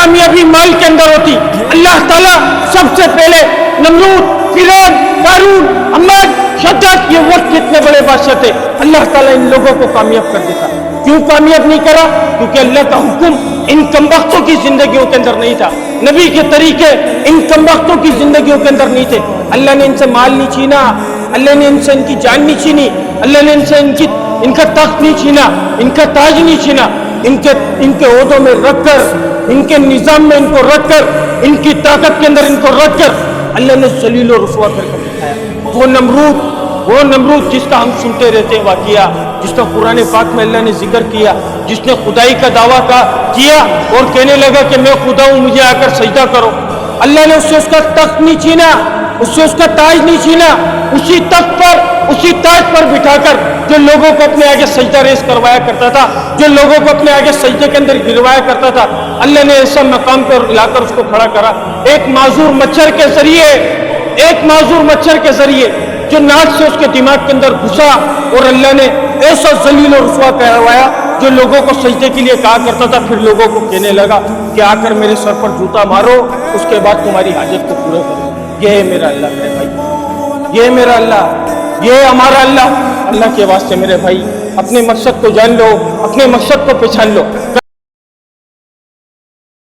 کامیابی مال کے اندر ہوتی، اللہ تعالیٰ سب سے پہلے نمرود، فرعون، قارون، حماد، شداد، یہ وقت کتنے بڑے بادشاہ تھے، اللہ تعالیٰ ان لوگوں کو کامیاب کر دیتا۔ کیوں کامیاب نہیں کرا؟ کیونکہ اللہ کا حکم ان کمبختوں کی زندگیوں کے اندر نہیں تھا، نبی کے طریقے ان کمبختوں کی زندگیوں کے اندر نہیں تھے۔ اللہ نے ان سے مال نہیں چھینا، اللہ نے ان سے ان کی جان نہیں چھینی، اللہ نے ان سے ان کا تخت نہیں چھینا، ان کا تاج نہیں چھینا، ان کے عہدوں میں رکھ کر، ان کے نظام میں ان کو رکھ کر، ان کی طاقت کے اندر ان کو رکھ کر اللہ نے ذلیل و رسوا کر دکھایا۔ وہ نمرود جس کا ہم سنتے رہتے ہیں واقعہ، جس کا قرآن پاک میں اللہ نے ذکر کیا، جس نے خدائی کا دعویٰ کیا اور کہنے لگا کہ میں خدا ہوں، مجھے آ کر سجدہ کرو، اللہ نے اس سے اس کا تخت نہیں چھینا، اس سے اس کا تاج نہیں چھینا، اسی تخت پر، اسی تاج پر بٹھا کر جو لوگوں کو اپنے آگے سجدہ ریز کروایا کرتا تھا، جو لوگوں کو اپنے آگے سجدے کے اندر گروایا کرتا تھا، اللہ نے ایسا مقام پر لا کر اس کو کھڑا کرا، ایک معذور مچھر کے ذریعے جو ناک سے اس کے دماغ کے اندر گھسا، اور اللہ نے ایسا ذلیل و رسوا کروایا جو لوگوں کو سجدے کے لیے کہا کرتا تھا، پھر لوگوں کو کہنے لگا کہ آ کر میرے سر پر جوتا مارو، اس کے بعد تمہاری حاجت کو پورا کرو۔ یہ ہے میرا اللہ میرے بھائی، یہ ہے میرا اللہ، یہ ہے ہمارا اللہ۔ اللہ کے واسطے میرے بھائی اپنے مقصد کو جان لو، اپنے مقصد کو پہچان لو۔